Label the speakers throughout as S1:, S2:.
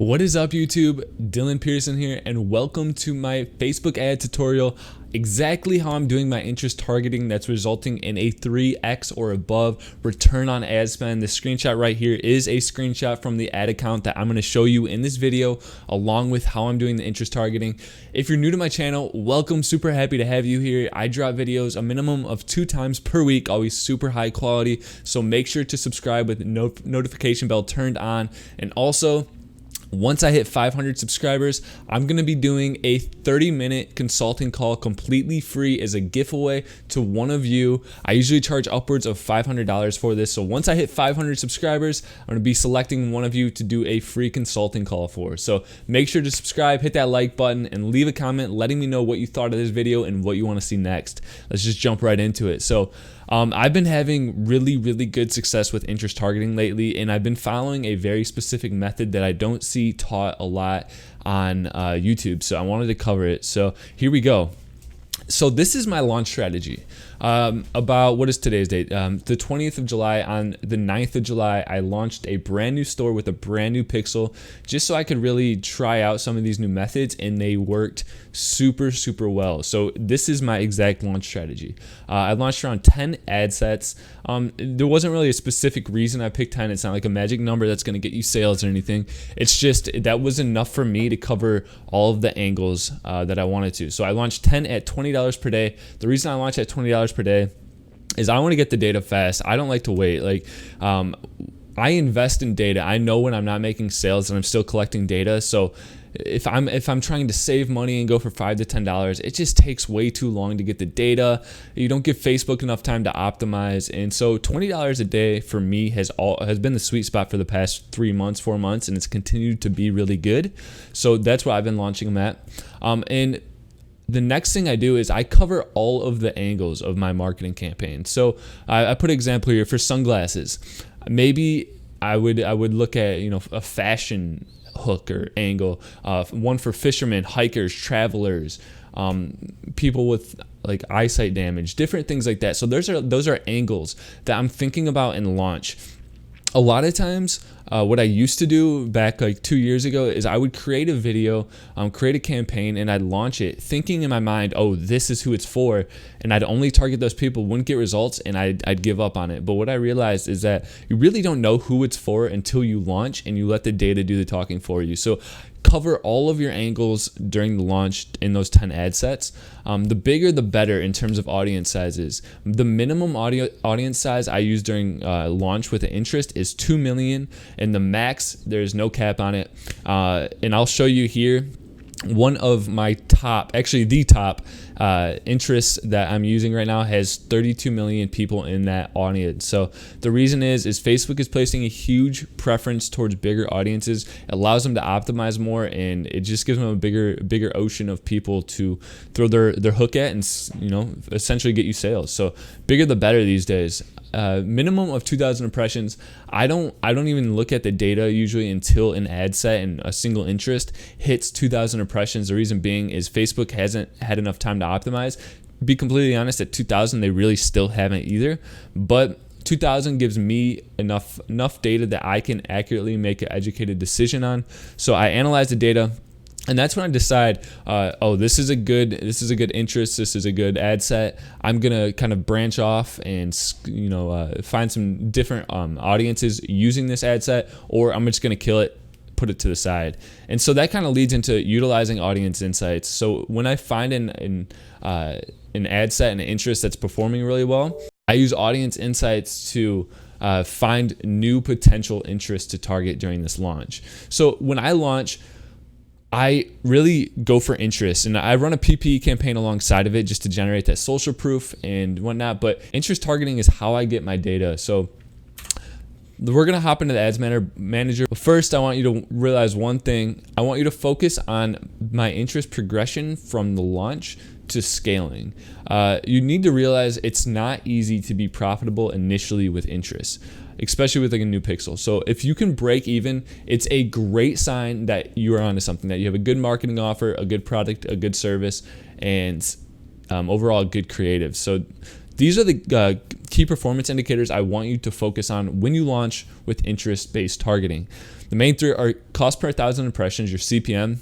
S1: What is up, YouTube? Dylan Pearson here, and welcome to my Facebook ad tutorial. Exactly how I'm doing my interest targeting that's resulting in a 3x or above return on ad spend. The screenshot right here is a screenshot from the ad account that I'm going to show you in this video, along with how I'm doing the interest targeting. If you're new to my channel, welcome. Super happy to have you here. I drop videos a minimum of 2 times per week, always super high quality. So make sure to subscribe with the notification bell turned on. And also, once I hit 500 subscribers, I'm going to be doing a 30-minute consulting call completely free as a giveaway to one of you. I usually charge upwards of $500 for this. So once I hit 500 subscribers, I'm going to be selecting one of you to do a free consulting call for. So make sure to subscribe, hit that like button, and leave a comment letting me know what you thought of this video and what you want to see next. Let's just jump right into it. So I've been having really good success with interest targeting lately, and I've been following a very specific method that I don't see taught a lot on YouTube. So I wanted to cover it. So here we go. So this is my launch strategy. About, what is today's date? The 20th of July. On the 9th of July, I launched a brand new store with a brand new pixel, just so I could really try out some of these new methods, and they worked super well. So this is my exact launch strategy. I launched around 10 ad sets. There wasn't really a specific reason I picked 10. It's not like a magic number that's going to get you sales or anything. It's just that was enough for me to cover all of the angles that I wanted to. So I launched 10 at $20 per day. The reason I launched at $20 per day is I want to get the data fast. I don't like to wait. I invest in data. I know when I'm not making sales and I'm still collecting data. So if I'm trying to save money and go for $5 to $10, it just takes way too long to get the data. You don't give Facebook enough time to optimize, and so $20 a day for me has been the sweet spot for the past 3 months, 4 months, and it's continued to be really good. So that's why I've been launching them at. And the next thing I do is I cover all of the angles of my marketing campaign. So I put an example here for sunglasses. Maybe I would look at a fashion hook or angle, one for fishermen, hikers, travelers, people with like eyesight damage, different things like that. So those are angles that I'm thinking about in launch. A lot of times, what I used to do back like 2 years ago is I would create a video, create a campaign, and I'd launch it thinking in my mind, oh, this is who it's for, and I'd only target those people, wouldn't get results, and I'd give up on it. But what I realized is that you really don't know who it's for until you launch and you let the data do the talking for you. So cover all of your angles during the launch in those 10 ad sets. The bigger the better in terms of audience sizes. The minimum audience size I use during launch with an interest is 2 million, and the max, there's no cap on it. And I'll show you here one of my top, actually the top interests that I'm using right now has 32 million people in that audience. So the reason is Facebook is placing a huge preference towards bigger audiences. It allows them to optimize more, and it just gives them a bigger ocean of people to throw their hook at and essentially get you sales. So bigger the better these days. Minimum of 2,000 impressions. I don't even look at the data usually until an ad set and a single interest hits 2,000 impressions. The reason being is Facebook hasn't had enough time to optimize. Be completely honest, at 2,000 they really still haven't either. But 2,000 gives me enough data that I can accurately make an educated decision on. So I analyze the data. And that's when I decide, oh, this is a good interest, this is a good ad set. I'm gonna kind of branch off and find some different audiences using this ad set, or I'm just gonna kill it, put it to the side. And so that kind of leads into utilizing audience insights. So when I find an ad set and an interest that's performing really well, I use audience insights to find new potential interests to target during this launch. So when I launch, I really go for interest, and I run a PPE campaign alongside of it just to generate that social proof and whatnot. But interest targeting is how I get my data. So we're going to hop into the ads manager. But first, I want you to realize one thing. I want you to focus on my interest progression from the launch to scaling. You need to realize it's not easy to be profitable initially with interest, especially with like a new pixel. So if you can break even, it's a great sign that you are onto something, that you have a good marketing offer, a good product, a good service, and overall good creative. So these are the key performance indicators I want you to focus on when you launch with interest-based targeting. The main three are cost per 1,000 impressions, your CPM,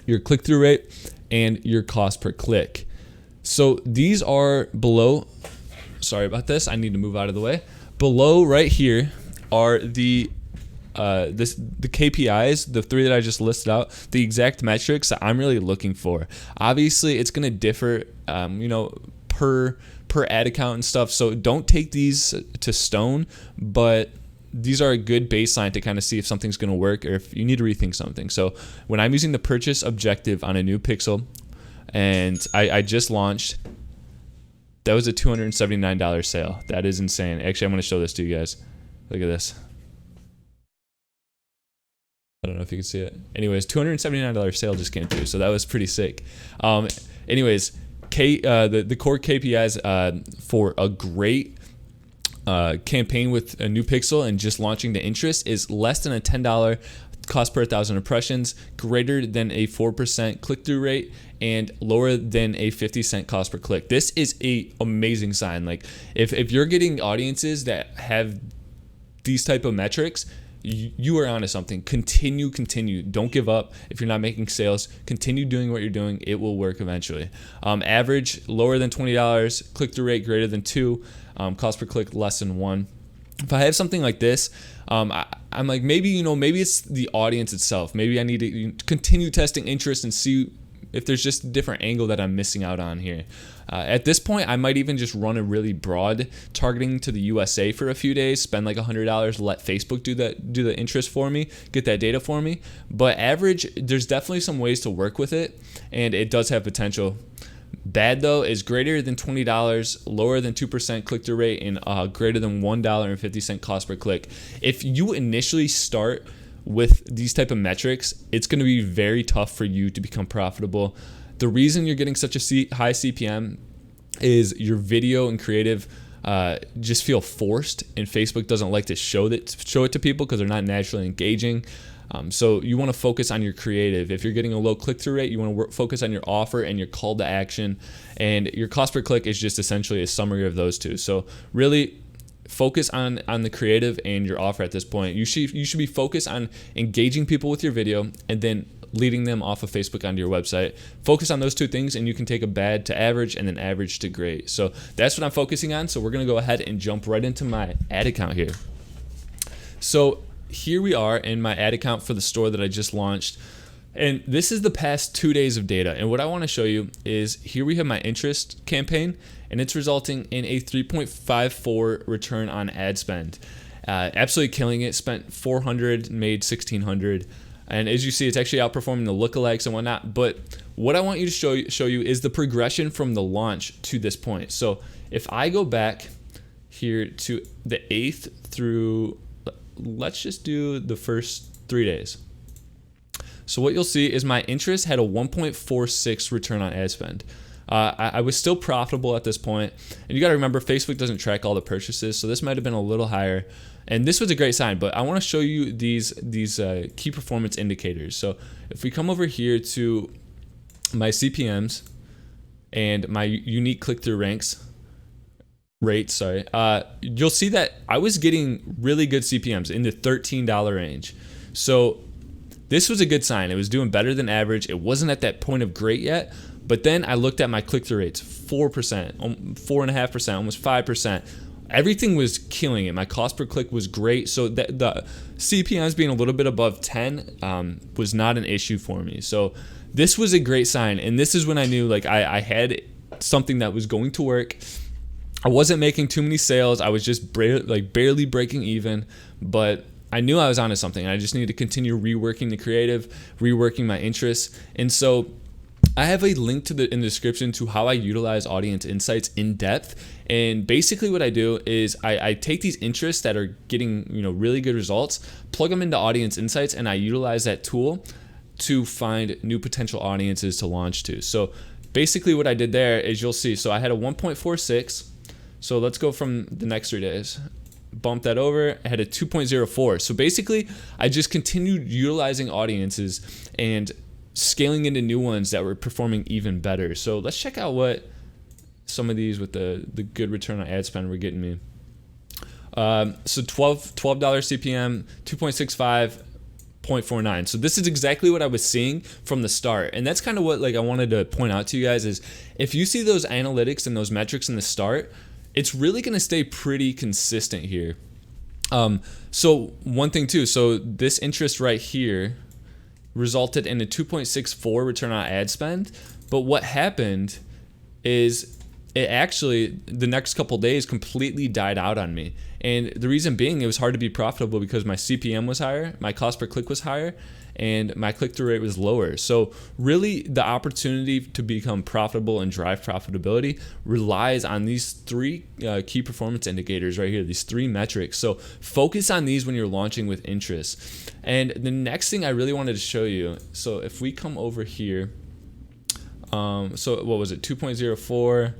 S1: your click-through rate, and your cost per click. So these are below. Sorry about this. I need to move out of the way. Below right here are the KPIs, the three that I just listed out, the exact metrics that I'm really looking for. Obviously, it's going to differ, per ad account and stuff. So don't take these to stone, but these are a good baseline to kind of see if something's going to work or if you need to rethink something. So when I'm using the purchase objective on a new Pixel, and I just launched, that was a $279 sale. That is insane. Actually, I'm going to show this to you guys. Look at this. I don't know if you can see it. Anyways, $279 sale just came through, so that was pretty sick. Anyways, the core KPIs for a great campaign with a new Pixel and just launching to interest is less than a $10 cost per 1,000 impressions, greater than a 4% click-through rate, and lower than a 50-cent cost per click. This is a amazing sign. Like if you're getting audiences that have these type of metrics, you are onto something. Continue. Don't give up. If you're not making sales, continue doing what you're doing. It will work eventually. Average lower than $20, click-through rate greater than 2, cost per click less than 1. If I have something like this, I'm like, maybe it's the audience itself. Maybe I need to continue testing interest and see if there's just a different angle that I'm missing out on here. At this point, I might even just run a really broad targeting to the USA for a few days, spend like $100, let Facebook do the interest for me, get that data for me. But average, there's definitely some ways to work with it, and it does have potential. Bad though is greater than $20, lower than 2% click-through rate, and greater than $1.50 cost per click. If you initially start with these type of metrics, it's going to be very tough for you to become profitable. The reason you're getting such a high CPM is your video and creative just feel forced, and Facebook doesn't like to show it to people because they're not naturally engaging. So you want to focus on your creative. If you're getting a low click-through rate, you want to focus on your offer and your call to action, and your cost per click is just essentially a summary of those two. So really focus on the creative and your offer at this point. You should be focused on engaging people with your video and then leading them off of Facebook onto your website. Focus on those two things, and you can take a bad to average and then average to great. So that's what I'm focusing on. So we're going to go ahead and jump right into my ad account here. So here we are in my ad account for the store that I just launched. And this is the past 2 days of data. And what I want to show you is here we have my interest campaign, and it's resulting in a 3.54 return on ad spend. Absolutely killing it. Spent $400, made $1,600. And as you see, it's actually outperforming the lookalikes and whatnot. But what I want you to show you is the progression from the launch to this point. So if I go back here to the 8th through, let's just do the first 3 days. So what you'll see is my interest had a 1.46 return on ad spend. I was still profitable at this point. And you got to remember, Facebook doesn't track all the purchases, so this might have been a little higher. And this was a great sign, but I want to show you these key performance indicators. So if we come over here to my CPMs and my unique click-through rates, you'll see that I was getting really good CPMs in the $13 range. So this was a good sign. It was doing better than average. It wasn't at that point of great yet, but then I looked at my click-through rates, 4%, 4.5%, almost 5%. Everything was killing it. My cost per click was great. So the CPMs being a little bit above 10 was not an issue for me. So this was a great sign. And this is when I knew like I had something that was going to work. I wasn't making too many sales. I was just barely breaking even, but I knew I was onto something. I just needed to continue reworking the creative, reworking my interests. And so I have a link in the description to how I utilize audience insights in depth. And basically what I do is I take these interests that are getting really good results, plug them into audience insights, and I utilize that tool to find new potential audiences to launch to. So basically what I did there is you'll see, so I had a 1.46. So let's go from the next 3 days. Bump that over, I had a 2.04. So basically I just continued utilizing audiences and scaling into new ones that were performing even better. So let's check out what some of these with the good return on ad spend were getting me. So $12 CPM, 2.65, 0.49. So this is exactly what I was seeing from the start. And that's kind of what I wanted to point out to you guys is if you see those analytics and those metrics in the start, it's really going to stay pretty consistent here. So one thing too, so this interest right here resulted in a 2.64 return on ad spend. But what happened is it actually, the next couple days completely died out on me. And the reason being, it was hard to be profitable because my CPM was higher, my cost per click was higher, and my click-through rate was lower. So really the opportunity to become profitable and drive profitability relies on these three key performance indicators right here, these three metrics. So focus on these when you're launching with interest. And the next thing I really wanted to show you, so if we come over here, so what was it, 2.04,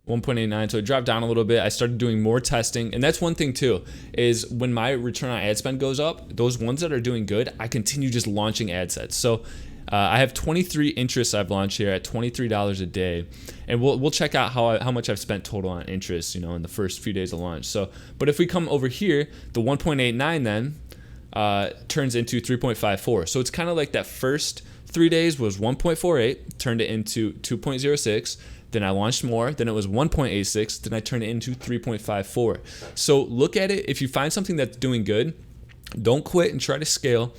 S1: 1.89, so it dropped down a little bit. I started doing more testing, and that's one thing too, is when my return on ad spend goes up, those ones that are doing good, I continue just launching ad sets. So I have 23 interests I've launched here at $23 a day, and we'll check out how much I've spent total on interests, in the first few days of launch. So, but if we come over here, the 1.89 then turns into 3.54. So it's kind of like that first 3 days was 1.48, turned it into 2.06. Then I launched more, then it was 1.86, then I turned it into 3.54. So look at it. If you find something that's doing good, don't quit and try to scale.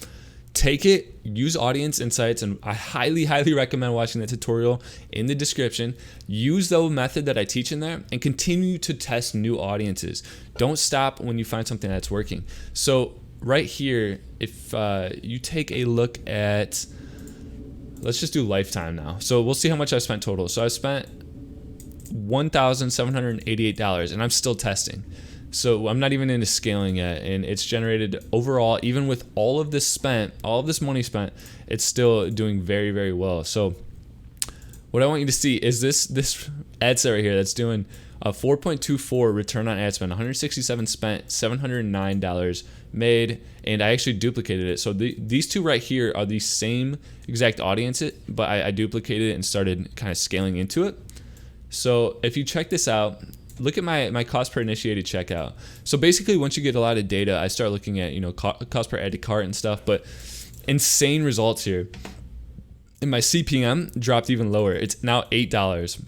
S1: Take it, use audience insights, and I highly, highly recommend watching the tutorial in the description. Use the method that I teach in there and continue to test new audiences. Don't stop when you find something that's working. So right here, if you take a look at, let's just do lifetime now. So we'll see how much I spent total. So I spent $1,788 and I'm still testing. So I'm not even into scaling yet, and it's generated overall, even with all of this money spent, it's still doing very, very well. So what I want you to see is this ad set right here that's doing a 4.24 return on ad spend, 167 spent, $709 made, and I actually duplicated it. So these two right here are the same exact audience, but I duplicated it and started kind of scaling into it. So if you check this out, look at my cost per initiated checkout. So basically, once you get a lot of data, I start looking at cost per added cart and stuff. But insane results here. And my CPM dropped even lower. It's now $8.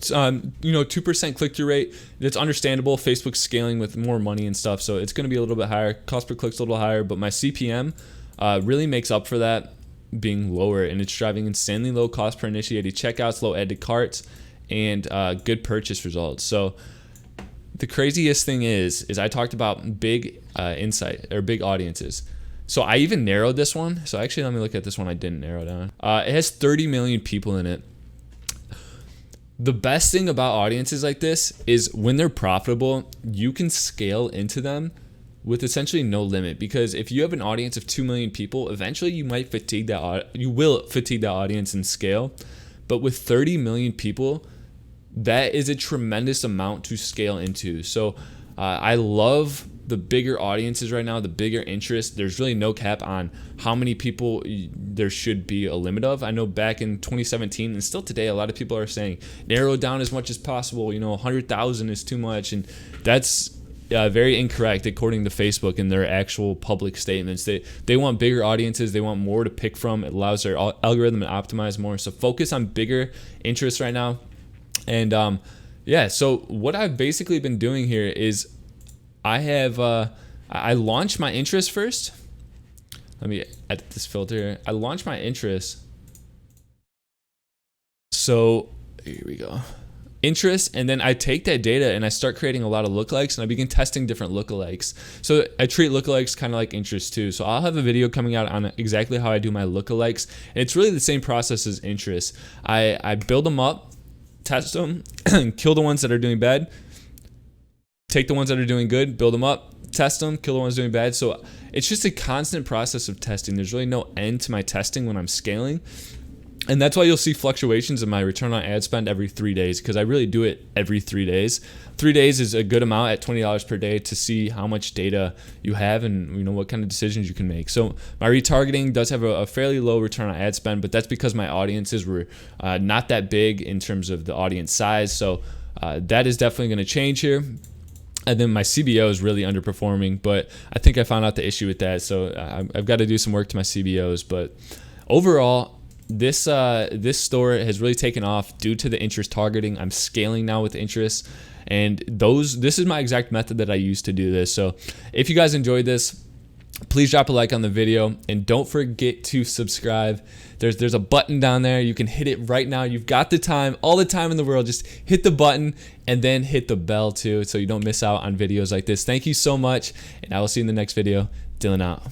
S1: 2% click-through rate. It's understandable. Facebook's scaling with more money and stuff, so it's going to be a little bit higher. Cost per click's a little higher, but my CPM really makes up for that being lower, and it's driving insanely low cost per initiated checkouts, low added carts, and good purchase results. So the craziest thing is I talked about big insight or big audiences. So I even narrowed this one. So actually, let me look at this one I didn't narrow down. It has 30 million people in it. The best thing about audiences like this is when they're profitable, you can scale into them with essentially no limit. Because if you have an audience of 2 million people, eventually you will fatigue that audience and scale. But with 30 million people, that is a tremendous amount to scale into. So I love the bigger audiences right now, the bigger interest. There's really no cap on how many people there should be a limit of. I know back in 2017 and still today, a lot of people are saying narrow down as much as possible. 100,000 is too much, and that's very incorrect according to Facebook and their actual public statements. They want bigger audiences. They want more to pick from. It allows their algorithm to optimize more. So focus on bigger interests right now. And so what I've basically been doing here is I launched my interest first. Let me edit this filter here. I launched my interest. So here we go. Interest, and then I take that data and I start creating a lot of lookalikes, and I begin testing different lookalikes. So I treat lookalikes kind of like interest too. So I'll have a video coming out on exactly how I do my lookalikes, and it's really the same process as interest. I build them up, test them, kill the ones that are doing bad, take the ones that are doing good, build them up, test them, kill the ones doing bad. So it's just a constant process of testing. There's really no end to my testing when I'm scaling. And that's why you'll see fluctuations in my return on ad spend every 3 days, because I really do it every 3 days. 3 days is a good amount at $20 per day to see how much data you have and what kind of decisions you can make. So my retargeting does have a fairly low return on ad spend, but that's because my audiences were not that big in terms of the audience size. So that is definitely going to change here. And then my CBO is really underperforming, but I think I found out the issue with that. So I've got to do some work to my CBOs. But overall, this store has really taken off due to the interest targeting. I'm scaling now with interest, and this is my exact method that I use to do this. So if you guys enjoyed this, please drop a like on the video, and don't forget to subscribe. There's a button down there. You can hit it right now. You've got the time, all the time in the world. Just hit the button and then hit the bell too, so you don't miss out on videos like this. Thank you so much, and I will see you in the next video. Dylan out.